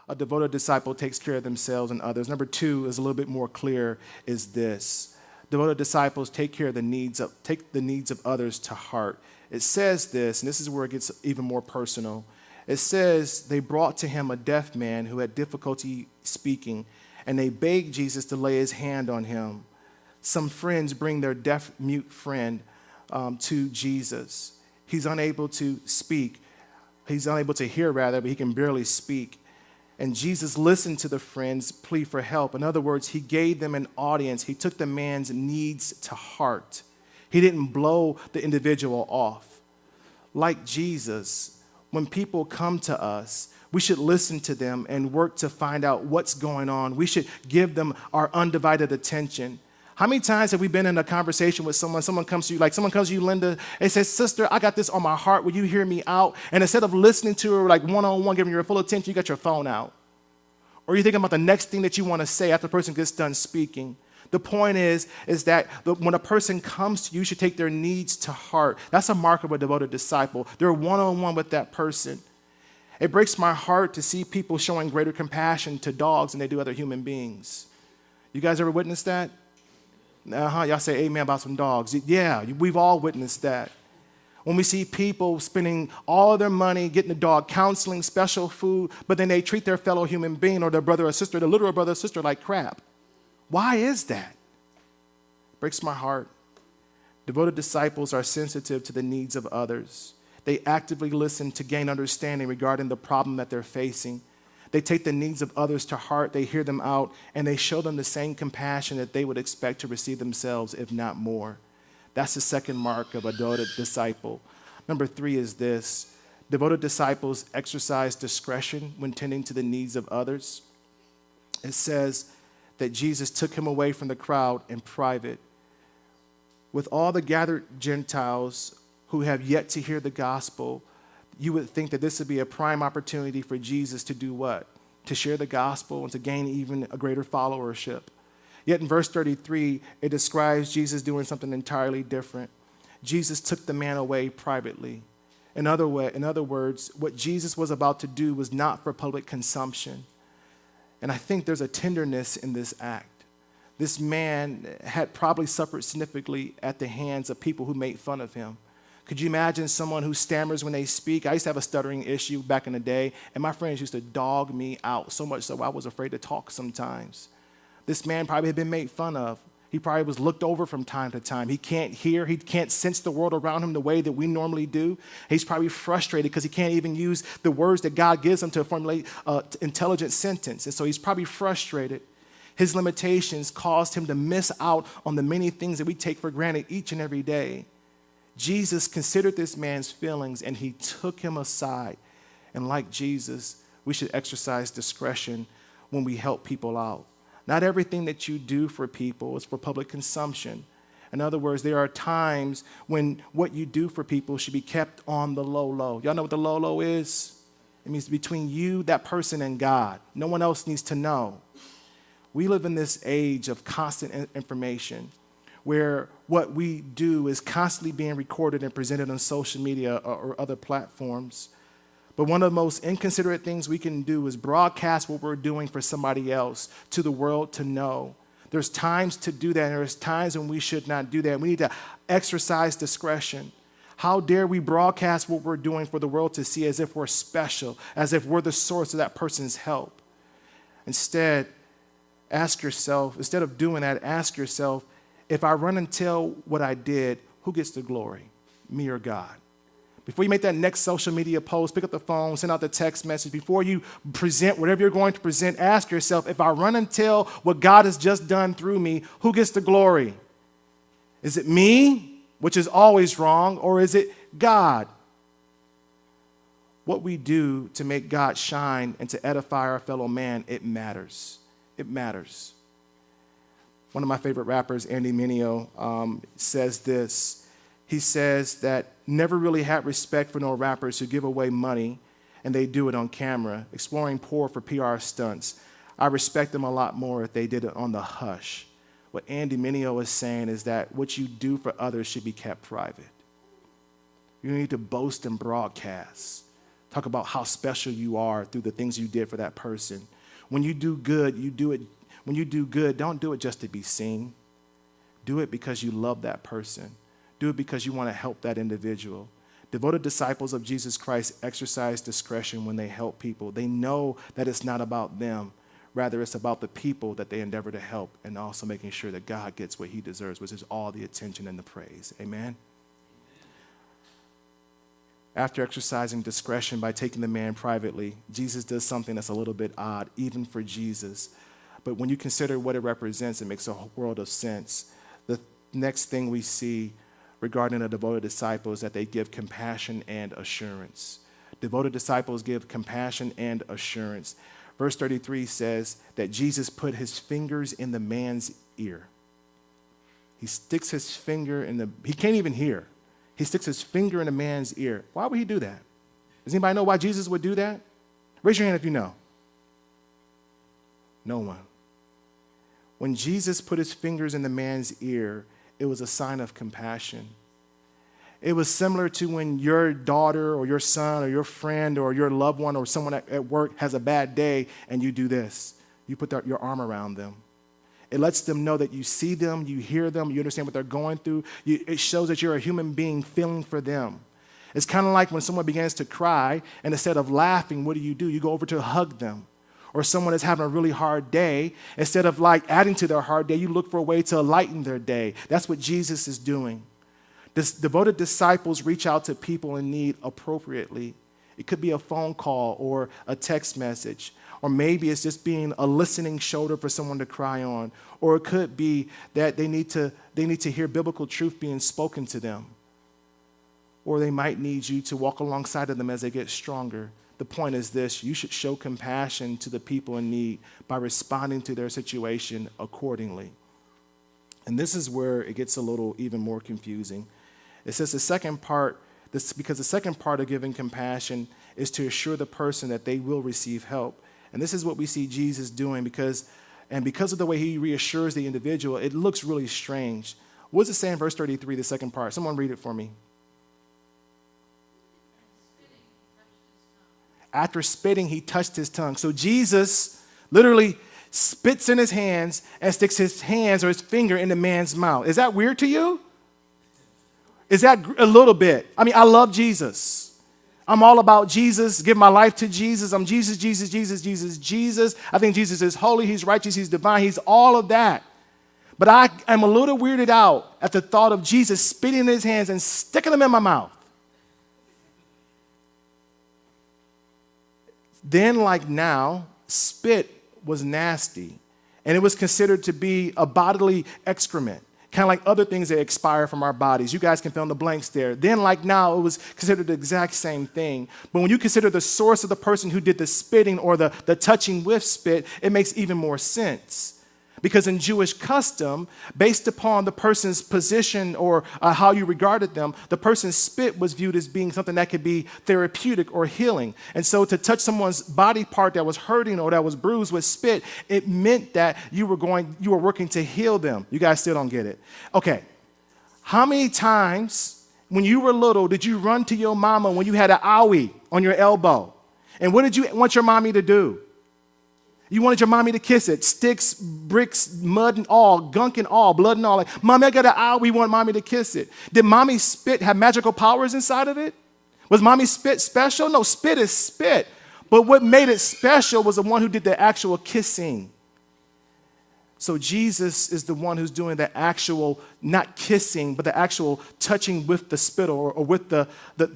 a devoted disciple takes care of themselves and others. Number two is a little bit more clear, is this. Devoted disciples take the needs of others to heart. It says this, and this is where it gets even more personal. It says they brought to him a deaf man who had difficulty speaking, and they begged Jesus to lay his hand on him. Some friends bring their deaf mute friend to Jesus. He's unable to speak. He's unable to hear, rather, but he can barely speak. And Jesus listened to the friends' plea for help. In other words, he gave them an audience. He took the man's needs to heart. He didn't blow the individual off. Like Jesus, when people come to us, we should listen to them and work to find out what's going on. We should give them our undivided attention. How many times have we been in a conversation with someone comes to you, Linda, and says, sister, I got this on my heart. Will you hear me out? And instead of listening to her like one-on-one, giving her your full attention, you got your phone out. Or you're thinking about the next thing that you want to say after the person gets done speaking. The point is that when a person comes to you, you should take their needs to heart. That's a mark of a devoted disciple. They're one-on-one with that person. It breaks my heart to see people showing greater compassion to dogs than they do other human beings. You guys ever witnessed that? Y'all say amen about some dogs. Yeah, we've all witnessed that. When we see people spending all of their money getting the dog counseling, special food, but then they treat their fellow human being or their brother or sister, their literal brother or sister, like crap. Why is that? Breaks my heart. Devoted disciples are sensitive to the needs of others. They actively listen to gain understanding regarding the problem that they're facing. They take the needs of others to heart, they hear them out, and they show them the same compassion that they would expect to receive themselves, if not more. That's the second mark of a devoted disciple. Number three is this. Devoted disciples exercise discretion when tending to the needs of others. It says that Jesus took him away from the crowd in private. With all the gathered Gentiles who have yet to hear the gospel, you would think that this would be a prime opportunity for Jesus to do what? To share the gospel and to gain even a greater followership. Yet in verse 33, it describes Jesus doing something entirely different. Jesus took the man away privately. In other words, what Jesus was about to do was not for public consumption. And I think there's a tenderness in this act. This man had probably suffered significantly at the hands of people who made fun of him. Could you imagine someone who stammers when they speak? I used to have a stuttering issue back in the day, and my friends used to dog me out so much so I was afraid to talk sometimes. This man probably had been made fun of. He probably was looked over from time to time. He can't hear. He can't sense the world around him the way that we normally do. He's probably frustrated because he can't even use the words that God gives him to formulate an intelligent sentence. And so he's probably frustrated. His limitations caused him to miss out on the many things that we take for granted each and every day. Jesus considered this man's feelings and he took him aside. And like Jesus, we should exercise discretion when we help people out. Not everything that you do for people is for public consumption. In other words, there are times when what you do for people should be kept on the low. Y'all know what the low is? It means between you, that person, and God. No one else needs to know. We live in this age of constant information where what we do is constantly being recorded and presented on social media or other platforms. But one of the most inconsiderate things we can do is broadcast what we're doing for somebody else to the world to know. There's times to do that, and there's times when we should not do that. We need to exercise discretion. How dare we broadcast what we're doing for the world to see as if we're special, as if we're the source of that person's help? Instead of doing that, ask yourself, if I run and tell what I did, who gets the glory, me or God? Before you make that next social media post, pick up the phone, send out the text message. Before you present whatever you're going to present, ask yourself, if I run and tell what God has just done through me, who gets the glory? Is it me, which is always wrong, or is it God? What we do to make God shine and to edify our fellow man, it matters. It matters. One of my favorite rappers, Andy Mineo, says this. He says that never really had respect for no rappers who give away money and they do it on camera, exploring poor for PR stunts. I respect them a lot more if they did it on the hush. What Andy Mineo is saying is that what you do for others should be kept private. You need to boast and broadcast. Talk about how special you are through the things you did for that person. When you do good, when you do good, don't do it just to be seen. Do it because you love that person. Do it because you want to help that individual. Devoted disciples of Jesus Christ exercise discretion when they help people. They know that it's not about them. Rather, it's about the people that they endeavor to help, and also making sure that God gets what he deserves, which is all the attention and the praise. Amen? After exercising discretion by taking the man privately, Jesus does something that's a little bit odd, even for Jesus. But when you consider what it represents, it makes a world of sense. The next thing we see regarding a devoted disciple is that they give compassion and assurance. Devoted disciples give compassion and assurance. Verse 33 says that Jesus put his fingers in the man's ear. He sticks his finger he can't even hear. He sticks his finger in the man's ear. Why would he do that? Does anybody know why Jesus would do that? Raise your hand if you know. No one. When Jesus put his fingers in the man's ear, it was a sign of compassion. It was similar to when your daughter or your son or your friend or your loved one or someone at work has a bad day and you do this. You put your arm around them. It lets them know that you see them, you hear them, you understand what they're going through. It shows that you're a human being feeling for them. It's kind of like when someone begins to cry, and instead of laughing, what do? You go over to hug them. Or someone is having a really hard day, instead of adding to their hard day, you look for a way to lighten their day. That's what Jesus is doing. Devoted disciples reach out to people in need appropriately. It could be a phone call or a text message. Or maybe it's just being a listening shoulder for someone to cry on. Or it could be that they need to hear biblical truth being spoken to them. Or they might need you to walk alongside of them as they get stronger. The point is this: you should show compassion to the people in need by responding to their situation accordingly. And this is where it gets a little even more confusing. It says because the second part of giving compassion is to assure the person that they will receive help. And this is what we see Jesus doing because of the way he reassures the individual, it looks really strange. What does it say in verse 33, the second part? Someone read it for me. After spitting, he touched his tongue. So Jesus literally spits in his hands and sticks his hands or his finger in the man's mouth. Is that weird to you? Is that a little bit? I mean, I love Jesus. I'm all about Jesus, give my life to Jesus. I'm Jesus, Jesus, Jesus, Jesus, Jesus. I think Jesus is holy, he's righteous, he's divine, he's all of that. But I am a little weirded out at the thought of Jesus spitting in his hands and sticking them in my mouth. Then, like now, spit was nasty, and it was considered to be a bodily excrement, kind of like other things that expire from our bodies. You guys can fill in the blanks there. Then, like now, it was considered the exact same thing. But when you consider the source of the person who did the spitting or the touching with spit, it makes even more sense. Because in Jewish custom, based upon the person's position or how you regarded them, the person's spit was viewed as being something that could be therapeutic or healing. And so to touch someone's body part that was hurting or that was bruised with spit, it meant that you were working to heal them. You guys still don't get it. Okay, how many times when you were little did you run to your mama when you had an owie on your elbow? And what did you want your mommy to do? You wanted your mommy to kiss it. Sticks, bricks, mud and all, gunk and all, blood and all. Like, Mommy, I got an eye. We want mommy to kiss it. Did mommy's spit have magical powers inside of it? Was mommy's spit special? No, spit is spit. But what made it special was the one who did the actual kissing. So Jesus is the one who's doing the actual, not kissing, but the actual touching with the spittle or with the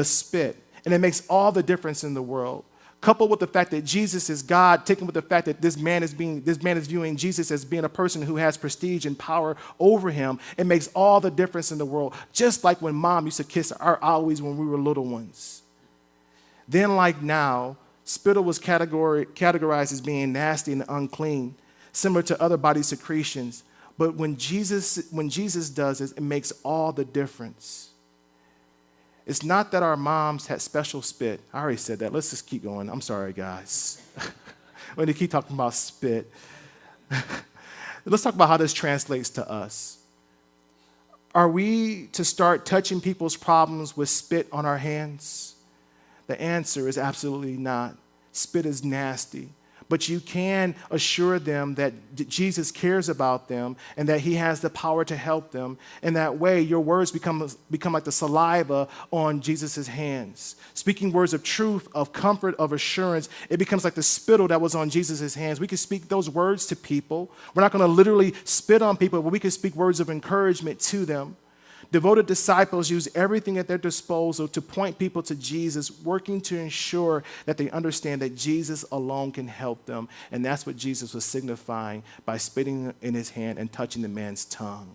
spit. And it makes all the difference in the world. Coupled with the fact that Jesus is God, taken with the fact that this man is viewing Jesus as being a person who has prestige and power over him, it makes all the difference in the world. Just like when mom used to kiss our owies when we were little ones. Then, like now, spittle was categorized as being nasty and unclean, similar to other body secretions. But when Jesus does it, it makes all the difference. It's not that our moms had special spit. I already said that. Let's just keep going. I'm sorry, guys. When they keep talking about spit. Let's talk about how this translates to us. Are we to start touching people's problems with spit on our hands? The answer is absolutely not. Spit is nasty. But you can assure them that Jesus cares about them and that he has the power to help them. In that way, your words become like the saliva on Jesus' hands. Speaking words of truth, of comfort, of assurance, it becomes like the spittle that was on Jesus' hands. We can speak those words to people. We're not going to literally spit on people, but we can speak words of encouragement to them. Devoted disciples use everything at their disposal to point people to Jesus, working to ensure that they understand that Jesus alone can help them. And that's what Jesus was signifying by spitting in his hand and touching the man's tongue.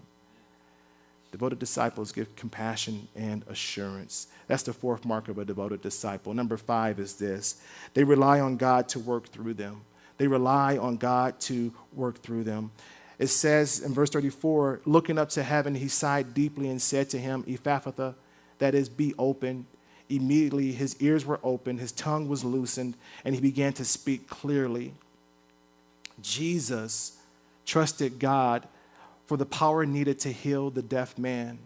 Devoted disciples give compassion and assurance. That's the fourth mark of a devoted disciple. Number 5 is this. They rely on God to work through them. They rely on God to work through them. It says in verse 34, looking up to heaven, he sighed deeply and said to him, Ephphatha, that is, be open. Immediately his ears were opened, his tongue was loosened, and he began to speak clearly. Jesus trusted God for the power needed to heal the deaf man.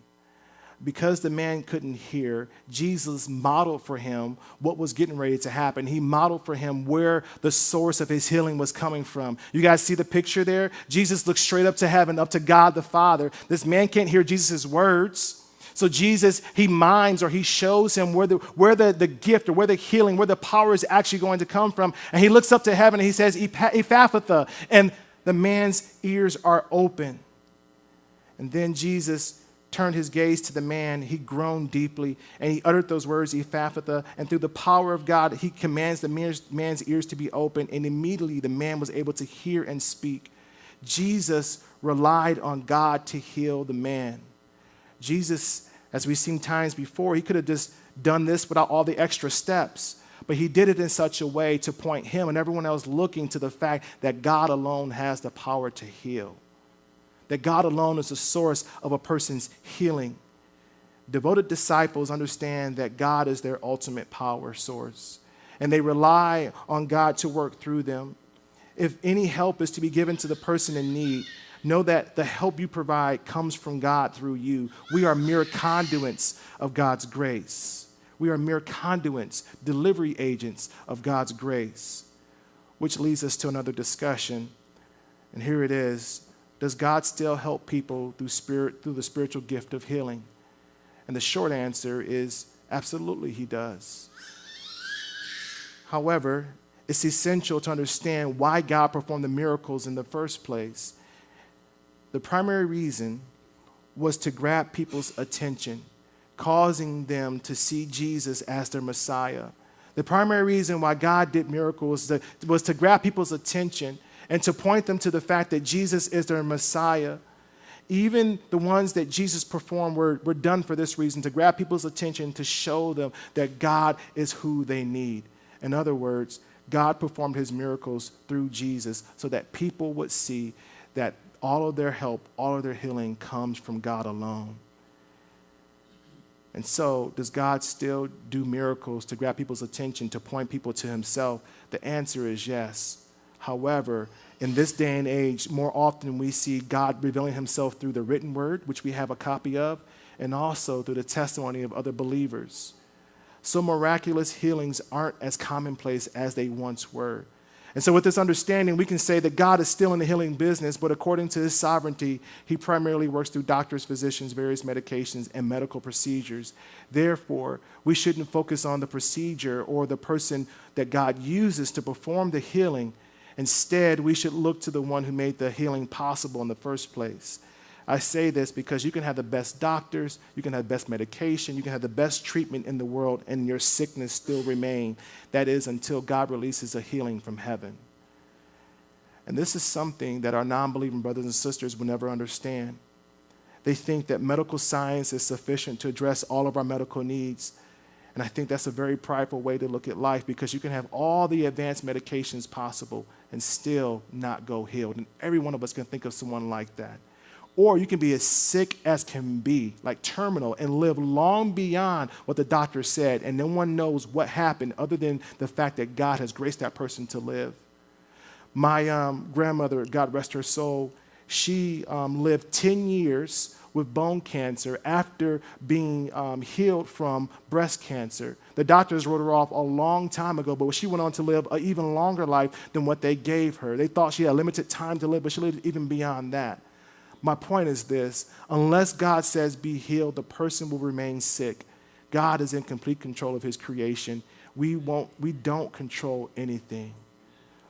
Because the man couldn't hear, Jesus modeled for him what was getting ready to happen. He modeled for him where the source of his healing was coming from. You guys see the picture there? Jesus looks straight up to heaven, up to God the Father. This man can't hear Jesus' words. So Jesus, he mimes or he shows him where the gift or where the healing, where the power is actually going to come from. And he looks up to heaven and he says, Ephphatha, and the man's ears are open. And then Jesus turned his gaze to the man. He groaned deeply, and he uttered those words, Ephphatha, and through the power of God, he commands the man's ears to be open, and immediately the man was able to hear and speak. Jesus relied on God to heal the man. Jesus, as we've seen times before, he could have just done this without all the extra steps, but he did it in such a way to point him and everyone else looking to the fact that God alone has the power to heal. That God alone is the source of a person's healing. Devoted disciples understand that God is their ultimate power source, and they rely on God to work through them. If any help is to be given to the person in need, know that the help you provide comes from God through you. We are mere conduits of God's grace. We are mere conduits, delivery agents of God's grace, which leads us to another discussion. And here it is. Does God still help people through the spiritual gift of healing? And the short answer is absolutely he does. However, it's essential to understand why God performed the miracles in the first place. The primary reason was to grab people's attention, causing them to see Jesus as their Messiah. The primary reason why God did miracles was to grab people's attention and to point them to the fact that Jesus is their Messiah. Even the ones that Jesus performed were done for this reason, to grab people's attention, to show them that God is who they need. In other words, God performed his miracles through Jesus so that people would see that all of their help, all of their healing comes from God alone. And so, does God still do miracles to grab people's attention, to point people to himself? The answer is yes. However, in this day and age, more often we see God revealing himself through the written word, which we have a copy of, and also through the testimony of other believers. So miraculous healings aren't as commonplace as they once were. And so with this understanding, we can say that God is still in the healing business, but according to his sovereignty, he primarily works through doctors, physicians, various medications, and medical procedures. Therefore, we shouldn't focus on the procedure or the person that God uses to perform the healing. Instead, we should look to the one who made the healing possible in the first place. I say this because you can have the best doctors, you can have the best medication, you can have the best treatment in the world, and your sickness still remain. That is until God releases a healing from heaven. And this is something that our non-believing brothers and sisters will never understand. They think that medical science is sufficient to address all of our medical needs. And I think that's a very prideful way to look at life, because you can have all the advanced medications possible and still not go healed. And every one of us can think of someone like that. Or you can be as sick as can be, like terminal, and live long beyond what the doctor said, and no one knows what happened other than the fact that God has graced that person to live. My grandmother, God rest her soul, she lived 10 years with bone cancer after being healed from breast cancer. The doctors wrote her off a long time ago, but she went on to live an even longer life than what they gave her. They thought she had limited time to live, but she lived even beyond that. My point is this: unless God says be healed, the person will remain sick. God is in complete control of his creation. We don't control anything.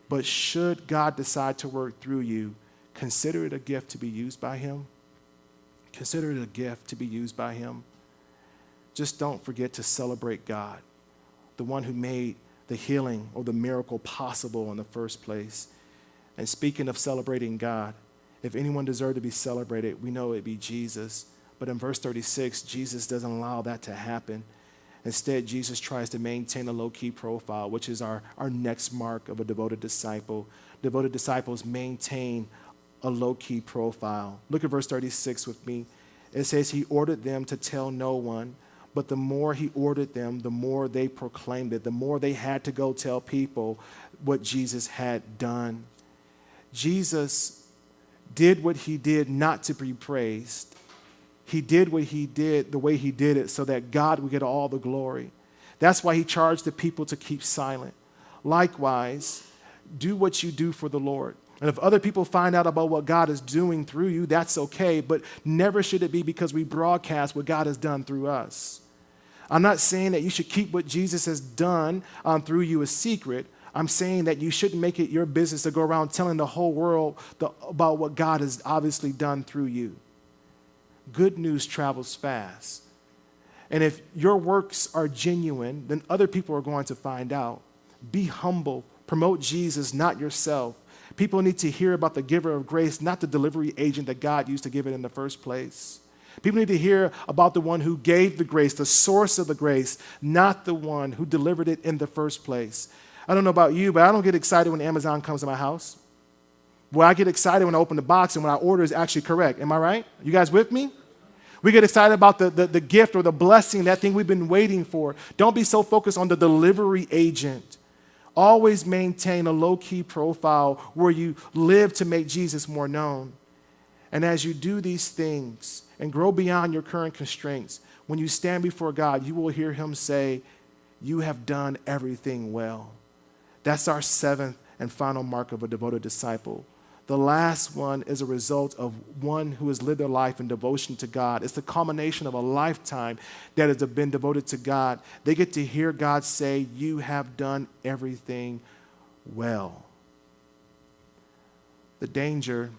But should God decide to work through you, consider it a gift to be used by him. Consider it a gift to be used by him. Just don't forget to celebrate God, the one who made the healing or the miracle possible in the first place. And speaking of celebrating God, if anyone deserved to be celebrated, we know it'd be Jesus. But in verse 36, Jesus doesn't allow that to happen. Instead, Jesus tries to maintain a low-key profile, which is our next mark of a devoted disciple. Devoted disciples maintain a low-key profile. Look at verse 36 with me. It says he ordered them to tell no one, but the more he ordered them, the more they proclaimed it, the more they had to go tell people what Jesus had done. Jesus did what he did not to be praised. He did what he did the way he did it so that God would get all the glory. That's why he charged the people to keep silent. Likewise, do what you do for the Lord. And if other people find out about what God is doing through you, that's okay, but never should it be because we broadcast what God has done through us. I'm not saying that you should keep what Jesus has done through you a secret. I'm saying that you shouldn't make it your business to go around telling the whole world about what God has obviously done through you. Good news travels fast. And if your works are genuine, then other people are going to find out. Be humble. Promote Jesus, not yourself. People need to hear about the giver of grace, not the delivery agent that God used to give it in the first place. People need to hear about the one who gave the grace, the source of the grace, not the one who delivered it in the first place. I don't know about you, but I don't get excited when Amazon comes to my house. Well, I get excited when I open the box and when our order is actually correct. Am I right? You guys with me? We get excited about the gift or the blessing, that thing we've been waiting for. Don't be so focused on the delivery agent. Always maintain a low-key profile where you live to make Jesus more known. And as you do these things and grow beyond your current constraints, when you stand before God, you will hear him say, "You have done everything well." That's our seventh and final mark of a devoted disciple. The last one is a result of one who has lived their life in devotion to God. It's the culmination of a lifetime that has been devoted to God. They get to hear God say, "You have done everything well." The danger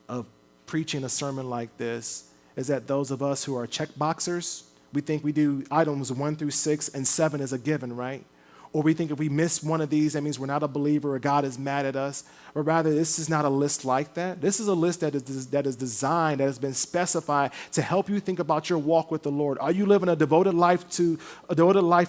of preaching a sermon like this is that those of us who are checkboxers, we think we do items 1 through 6 and 7 is a given, right? Or we think if we miss one of these, that means we're not a believer or God is mad at us. Or rather, this is not a list like that. This is a list that is designed, that has been specified to help you think about your walk with the Lord. Are you living a devoted life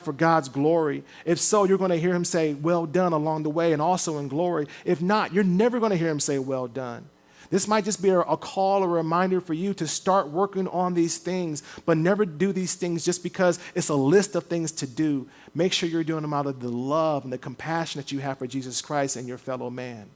for God's glory? If so, you're going to hear him say, "Well done," along the way and also in glory. If not, you're never going to hear him say, "Well done." This might just be a call, a reminder for you to start working on these things, but never do these things just because it's a list of things to do. Make sure you're doing them out of the love and the compassion that you have for Jesus Christ and your fellow man.